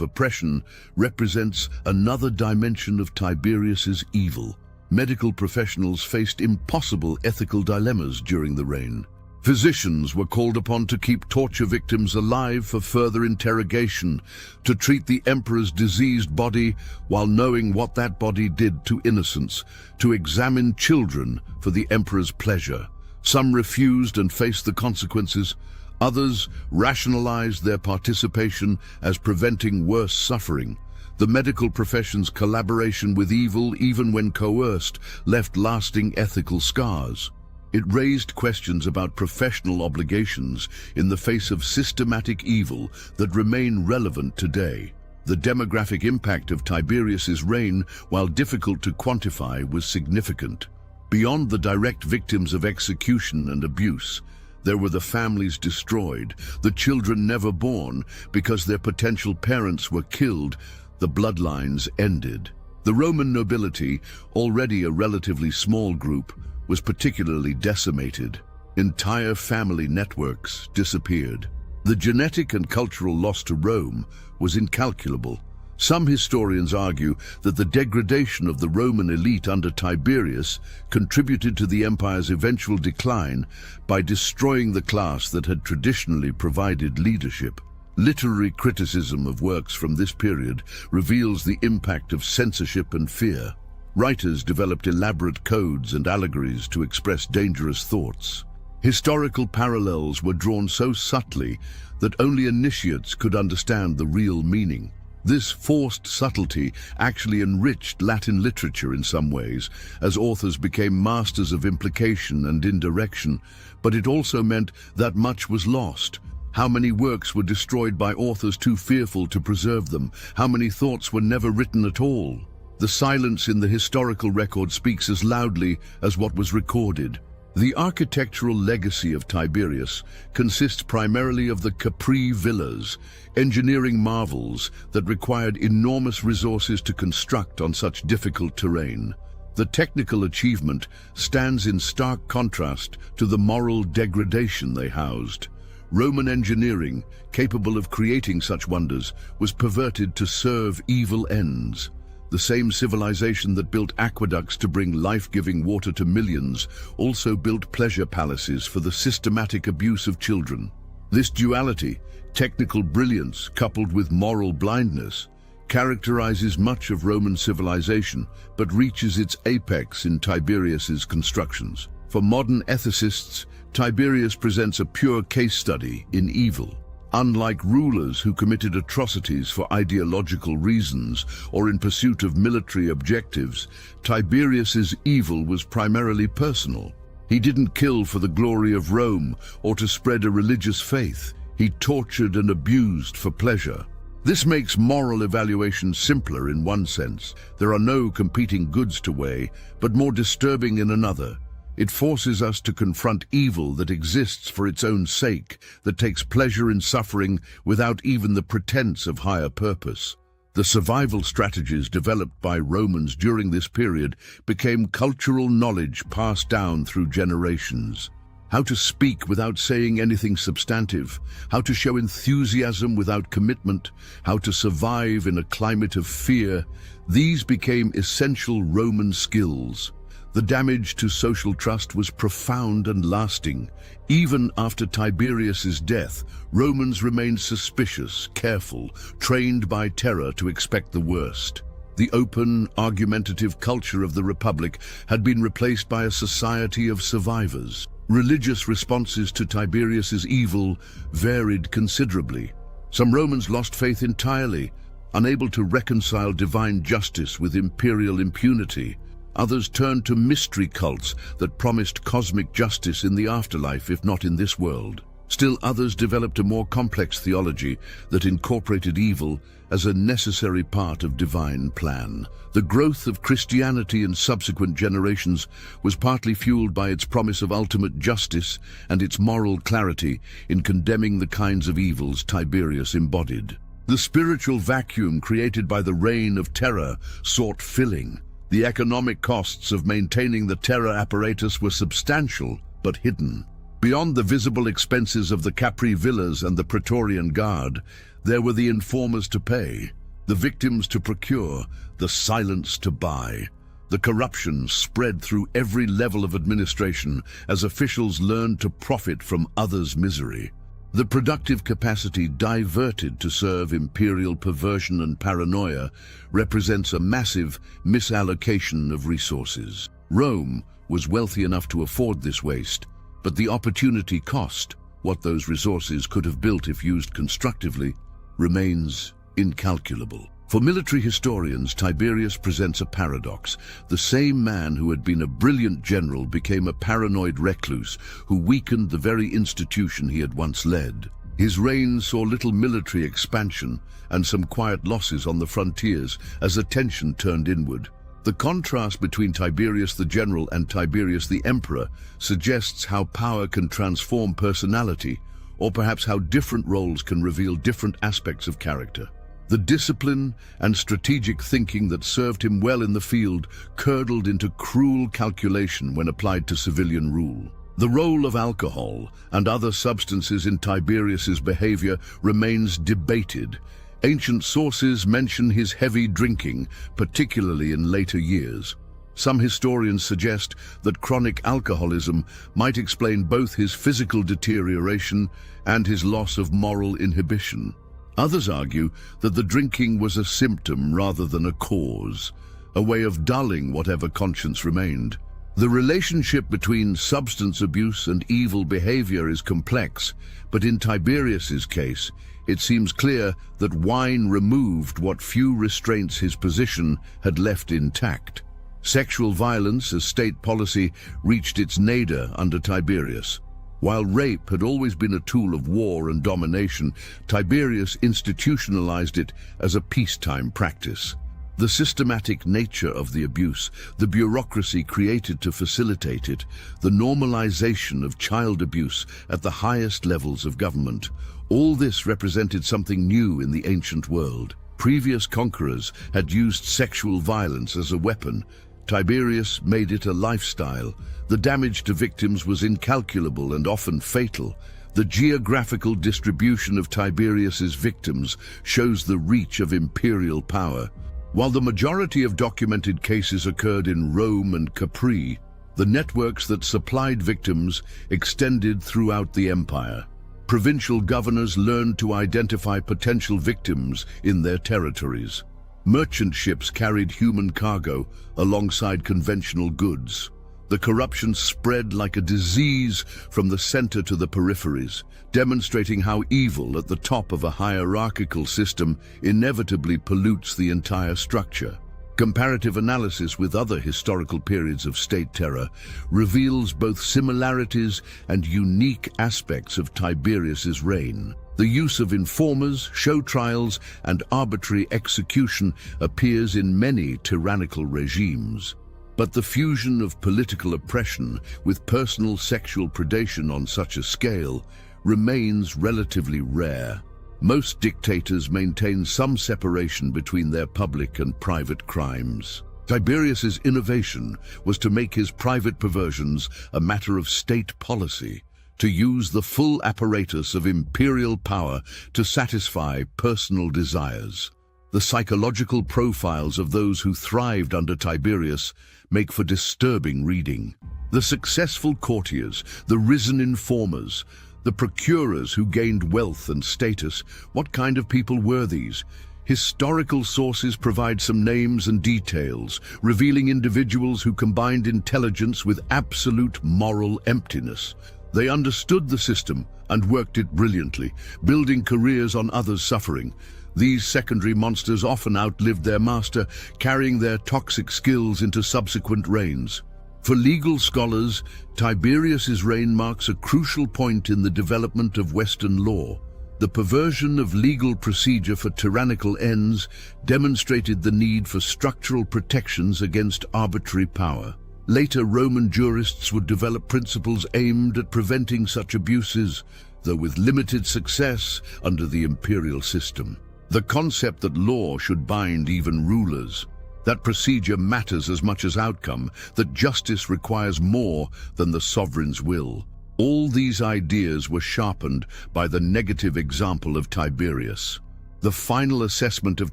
oppression represents another dimension of Tiberius's evil. Medical professionals faced impossible ethical dilemmas during the reign. Physicians were called upon to keep torture victims alive for further interrogation, to treat the emperor's diseased body while knowing what that body did to innocents, to examine children for the emperor's pleasure. Some refused and faced the consequences. Others rationalized their participation as preventing worse suffering. The medical profession's collaboration with evil, even when coerced, left lasting ethical scars. It raised questions about professional obligations in the face of systematic evil that remain relevant today. The demographic impact of Tiberius's reign, while difficult to quantify, was significant. Beyond the direct victims of execution and abuse, there were the families destroyed, the children never born because their potential parents were killed, the bloodlines ended. The Roman nobility, already a relatively small group, was particularly decimated. Entire family networks disappeared. The genetic and cultural loss to Rome was incalculable. Some historians argue that the degradation of the Roman elite under Tiberius contributed to the empire's eventual decline by destroying the class that had traditionally provided leadership. Literary criticism of works from this period reveals the impact of censorship and fear. Writers developed elaborate codes and allegories to express dangerous thoughts. Historical parallels were drawn so subtly that only initiates could understand the real meaning. This forced subtlety actually enriched Latin literature in some ways, as authors became masters of implication and indirection, but it also meant that much was lost. How many works were destroyed by authors too fearful to preserve them? How many thoughts were never written at all? The silence in the historical record speaks as loudly as what was recorded. The architectural legacy of Tiberius consists primarily of the Capri villas, engineering marvels that required enormous resources to construct on such difficult terrain. The technical achievement stands in stark contrast to the moral degradation they housed. Roman engineering, capable of creating such wonders, was perverted to serve evil ends. The same civilization that built aqueducts to bring life-giving water to millions also built pleasure palaces for the systematic abuse of children. This duality, technical brilliance coupled with moral blindness, characterizes much of Roman civilization, but reaches its apex in Tiberius's constructions. For modern ethicists, Tiberius presents a pure case study in evil. Unlike rulers who committed atrocities for ideological reasons or in pursuit of military objectives, Tiberius's evil was primarily personal. He didn't kill for the glory of Rome or to spread a religious faith. He tortured and abused for pleasure. This makes moral evaluation simpler in one sense. There are no competing goods to weigh, but more disturbing in another. It forces us to confront evil that exists for its own sake, that takes pleasure in suffering without even the pretense of higher purpose. The survival strategies developed by Romans during this period became cultural knowledge passed down through generations. How to speak without saying anything substantive, how to show enthusiasm without commitment, how to survive in a climate of fear, these became essential Roman skills. The damage to social trust was profound and lasting. Even after Tiberius's death, Romans remained suspicious, careful, trained by terror to expect the worst. The open, argumentative culture of the Republic had been replaced by a society of survivors. Religious responses to Tiberius's evil varied considerably. Some Romans lost faith entirely, unable to reconcile divine justice with imperial impunity. Others turned to mystery cults that promised cosmic justice in the afterlife, if not in this world. Still others developed a more complex theology that incorporated evil as a necessary part of divine plan. The growth of Christianity in subsequent generations was partly fueled by its promise of ultimate justice and its moral clarity in condemning the kinds of evils Tiberius embodied. The spiritual vacuum created by the reign of terror sought filling. The economic costs of maintaining the terror apparatus were substantial but hidden. Beyond the visible expenses of the Capri villas and the Praetorian Guard, there were the informers to pay, the victims to procure, the silence to buy. The corruption spread through every level of administration as officials learned to profit from others' misery. The productive capacity diverted to serve imperial perversion and paranoia represents a massive misallocation of resources. Rome was wealthy enough to afford this waste, but the opportunity cost, what those resources could have built if used constructively, remains incalculable. For military historians, Tiberius presents a paradox. The same man who had been a brilliant general became a paranoid recluse who weakened the very institution he had once led. His reign saw little military expansion and some quiet losses on the frontiers as attention turned inward. The contrast between Tiberius the general and Tiberius the emperor suggests how power can transform personality, or perhaps how different roles can reveal different aspects of character. The discipline and strategic thinking that served him well in the field curdled into cruel calculation when applied to civilian rule. The role of alcohol and other substances in Tiberius's behavior remains debated. Ancient sources mention his heavy drinking, particularly in later years. Some historians suggest that chronic alcoholism might explain both his physical deterioration and his loss of moral inhibition. Others argue that the drinking was a symptom rather than a cause, a way of dulling whatever conscience remained. The relationship between substance abuse and evil behavior is complex, but in Tiberius's case, it seems clear that wine removed what few restraints his position had left intact. Sexual violence as state policy reached its nadir under Tiberius. While rape had always been a tool of war and domination, Tiberius institutionalized it as a peacetime practice. The systematic nature of the abuse, the bureaucracy created to facilitate it, the normalization of child abuse at the highest levels of government, all this represented something new in the ancient world. Previous conquerors had used sexual violence as a weapon. Tiberius made it a lifestyle. The damage to victims was incalculable and often fatal. The geographical distribution of Tiberius's victims shows the reach of imperial power. While the majority of documented cases occurred in Rome and Capri, the networks that supplied victims extended throughout the empire. Provincial governors learned to identify potential victims in their territories. Merchant ships carried human cargo alongside conventional goods. The corruption spread like a disease from the center to the peripheries, demonstrating how evil at the top of a hierarchical system inevitably pollutes the entire structure. Comparative analysis with other historical periods of state terror reveals both similarities and unique aspects of Tiberius's reign. The use of informers, show trials, and arbitrary execution appears in many tyrannical regimes. But the fusion of political oppression with personal sexual predation on such a scale remains relatively rare. Most dictators maintain some separation between their public and private crimes. Tiberius's innovation was to make his private perversions a matter of state policy, to use the full apparatus of imperial power to satisfy personal desires. The psychological profiles of those who thrived under Tiberius make for disturbing reading. The successful courtiers, the risen informers, the procurers who gained wealth and status, what kind of people were these? Historical sources provide some names and details, revealing individuals who combined intelligence with absolute moral emptiness. They understood the system and worked it brilliantly, building careers on others' suffering. These secondary monsters often outlived their master, carrying their toxic skills into subsequent reigns. For legal scholars, Tiberius's reign marks a crucial point in the development of Western law. The perversion of legal procedure for tyrannical ends demonstrated the need for structural protections against arbitrary power. Later Roman jurists would develop principles aimed at preventing such abuses, though with limited success under the imperial system. The concept that law should bind even rulers, that procedure matters as much as outcome, that justice requires more than the sovereign's will. All these ideas were sharpened by the negative example of Tiberius. The final assessment of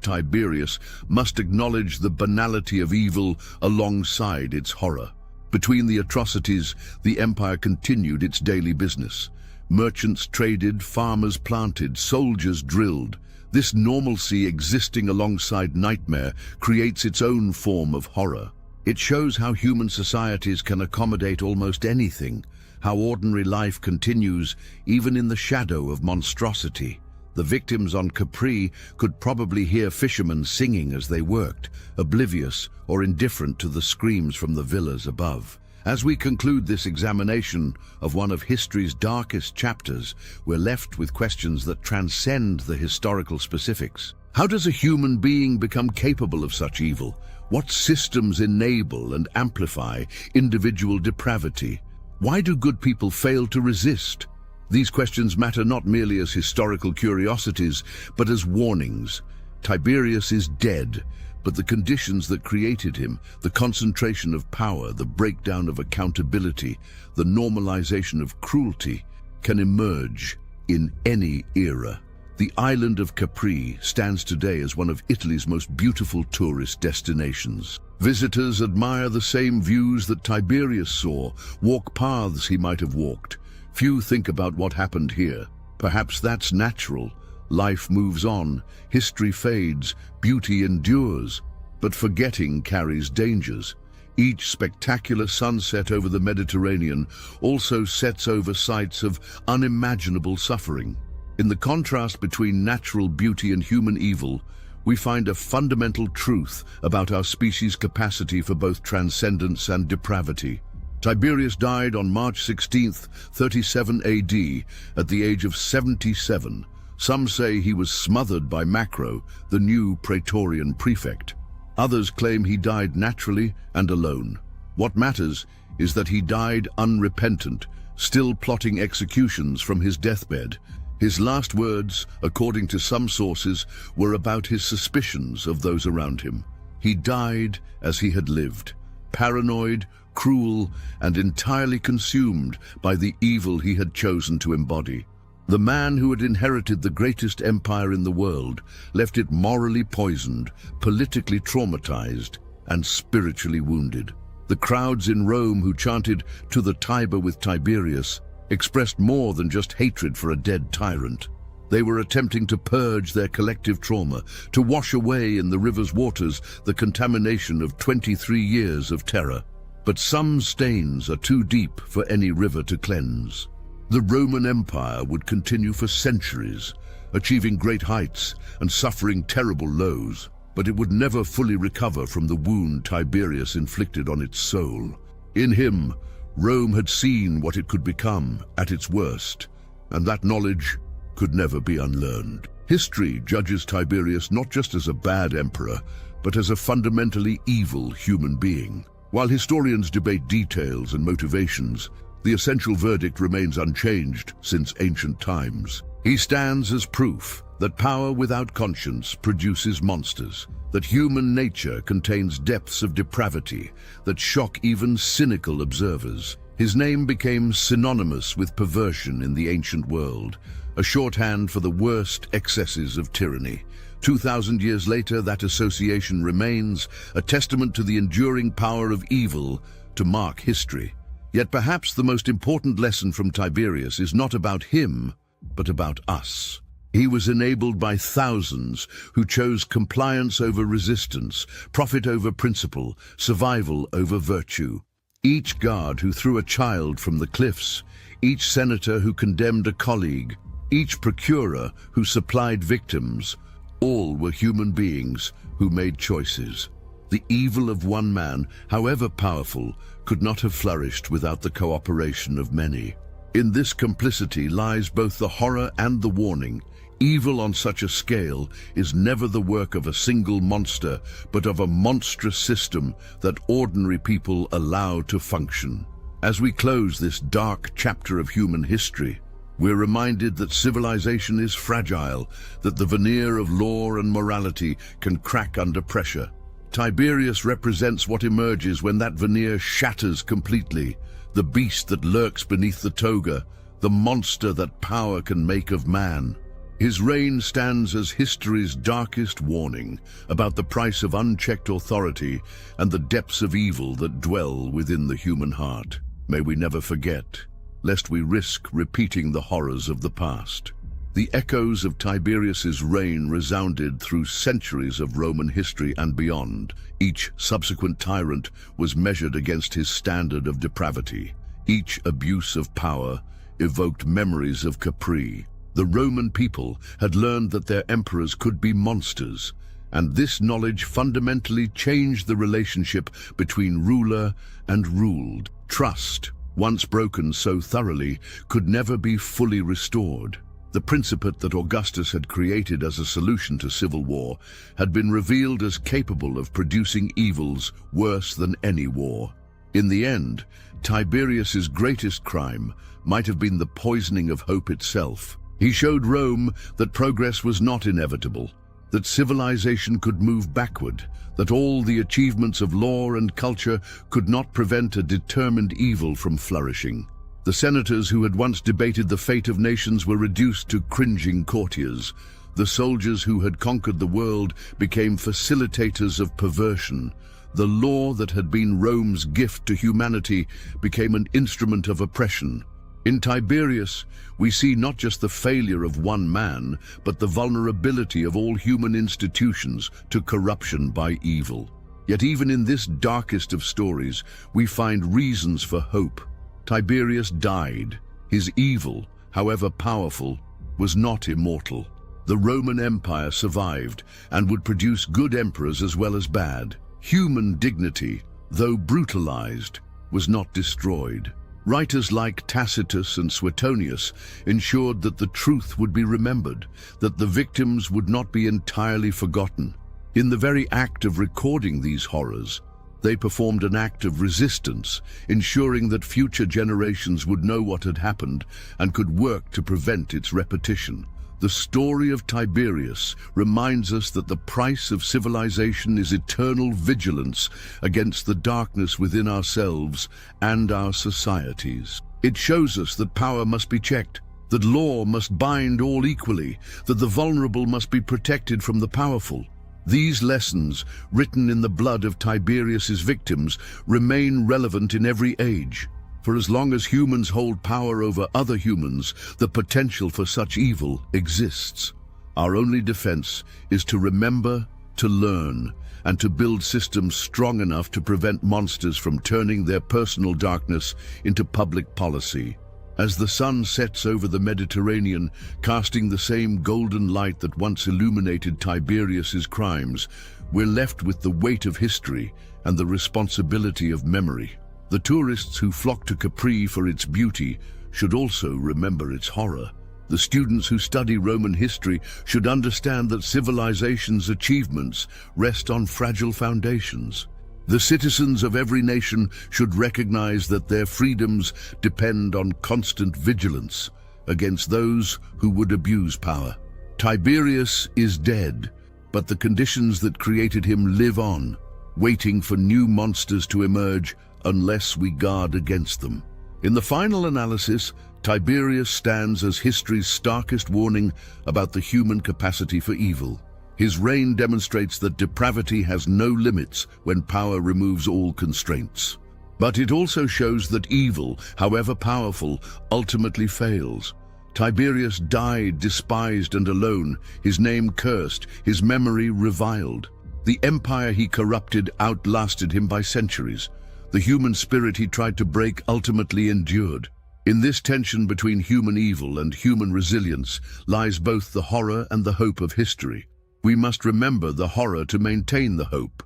Tiberius must acknowledge the banality of evil alongside its horror. Between the atrocities, the empire continued its daily business. Merchants traded, farmers planted, soldiers drilled. This normalcy existing alongside nightmare creates its own form of horror. It shows how human societies can accommodate almost anything, how ordinary life continues even in the shadow of monstrosity. The victims on Capri could probably hear fishermen singing as they worked, oblivious or indifferent to the screams from the villas above. As we conclude this examination of one of history's darkest chapters, we're left with questions that transcend the historical specifics. How does a human being become capable of such evil? What systems enable and amplify individual depravity? Why do good people fail to resist? These questions matter not merely as historical curiosities, but as warnings. Tiberius is dead, but the conditions that created him, the concentration of power, the breakdown of accountability, the normalization of cruelty, can emerge in any era. The island of Capri stands today as one of Italy's most beautiful tourist destinations. Visitors admire the same views that Tiberius saw, walk paths he might have walked. Few think about what happened here. Perhaps that's natural. Life moves on, history fades, beauty endures, but forgetting carries dangers. Each spectacular sunset over the Mediterranean also sets over sites of unimaginable suffering. In the contrast between natural beauty and human evil, we find a fundamental truth about our species' capacity for both transcendence and depravity. Tiberius died on March 16th, 37 AD, at the age of 77. Some say he was smothered by Macro, the new Praetorian prefect. Others claim he died naturally and alone. What matters is that he died unrepentant, still plotting executions from his deathbed. His last words, according to some sources, were about his suspicions of those around him. He died as he had lived, paranoid, cruel, and entirely consumed by the evil he had chosen to embody. The man who had inherited the greatest empire in the world left it morally poisoned, politically traumatized, and spiritually wounded. The crowds in Rome who chanted "To the Tiber with Tiberius" expressed more than just hatred for a dead tyrant. They were attempting to purge their collective trauma, to wash away in the river's waters the contamination of 23 years of terror. But some stains are too deep for any river to cleanse. The Roman Empire would continue for centuries, achieving great heights and suffering terrible lows, but it would never fully recover from the wound Tiberius inflicted on its soul. In him, Rome had seen what it could become at its worst, and that knowledge could never be unlearned. History judges Tiberius not just as a bad emperor, but as a fundamentally evil human being. While historians debate details and motivations, the essential verdict remains unchanged since ancient times. He stands as proof that power without conscience produces monsters, that human nature contains depths of depravity that shock even cynical observers. His name became synonymous with perversion in the ancient world, a shorthand for the worst excesses of tyranny. 2,000 years later, that association remains a testament to the enduring power of evil to mark history. Yet perhaps the most important lesson from Tiberius is not about him, but about us. He was enabled by thousands who chose compliance over resistance, profit over principle, survival over virtue. Each guard who threw a child from the cliffs, each senator who condemned a colleague, each procurer who supplied victims, all were human beings who made choices. The evil of one man, however powerful, could not have flourished without the cooperation of many. In this complicity lies both the horror and the warning. Evil on such a scale is never the work of a single monster, but of a monstrous system that ordinary people allow to function. As we close this dark chapter of human history, we're reminded that civilization is fragile, that the veneer of law and morality can crack under pressure. Tiberius represents what emerges when that veneer shatters completely, the beast that lurks beneath the toga, the monster that power can make of man. His reign stands as history's darkest warning about the price of unchecked authority and the depths of evil that dwell within the human heart. May we never forget, lest we risk repeating the horrors of the past. The echoes of Tiberius's reign resounded through centuries of Roman history and beyond. Each subsequent tyrant was measured against his standard of depravity. Each abuse of power evoked memories of Capri. The Roman people had learned that their emperors could be monsters, and this knowledge fundamentally changed the relationship between ruler and ruled. Trust, once broken so thoroughly, could never be fully restored. The principate that Augustus had created as a solution to civil war had been revealed as capable of producing evils worse than any war. In the end, Tiberius's greatest crime might have been the poisoning of hope itself. He showed Rome that progress was not inevitable, that civilization could move backward, that all the achievements of law and culture could not prevent a determined evil from flourishing. The senators who had once debated the fate of nations were reduced to cringing courtiers. The soldiers who had conquered the world became facilitators of perversion. The law that had been Rome's gift to humanity became an instrument of oppression. In Tiberius, we see not just the failure of one man, but the vulnerability of all human institutions to corruption by evil. Yet even in this darkest of stories, we find reasons for hope. Tiberius died. His evil, however powerful, was not immortal. The Roman Empire survived and would produce good emperors as well as bad. Human dignity, though brutalized, was not destroyed. Writers like Tacitus and Suetonius ensured that the truth would be remembered, that the victims would not be entirely forgotten. In the very act of recording these horrors, they performed an act of resistance, ensuring that future generations would know what had happened and could work to prevent its repetition. The story of Tiberius reminds us that the price of civilization is eternal vigilance against the darkness within ourselves and our societies. It shows us that power must be checked, that law must bind all equally, that the vulnerable must be protected from the powerful. These lessons, written in the blood of Tiberius's victims, remain relevant in every age. For as long as humans hold power over other humans, the potential for such evil exists. Our only defense is to remember, to learn, and to build systems strong enough to prevent monsters from turning their personal darkness into public policy. As the sun sets over the Mediterranean, casting the same golden light that once illuminated Tiberius's crimes, we're left with the weight of history and the responsibility of memory. The tourists who flock to Capri for its beauty should also remember its horror. The students who study Roman history should understand that civilization's achievements rest on fragile foundations. The citizens of every nation should recognize that their freedoms depend on constant vigilance against those who would abuse power. Tiberius is dead, but the conditions that created him live on, waiting for new monsters to emerge unless we guard against them. In the final analysis, Tiberius stands as history's starkest warning about the human capacity for evil. His reign demonstrates that depravity has no limits when power removes all constraints. But it also shows that evil, however powerful, ultimately fails. Tiberius died despised and alone, his name cursed, his memory reviled. The empire he corrupted outlasted him by centuries. The human spirit he tried to break ultimately endured. In this tension between human evil and human resilience lies both the horror and the hope of history. We must remember the horror to maintain the hope.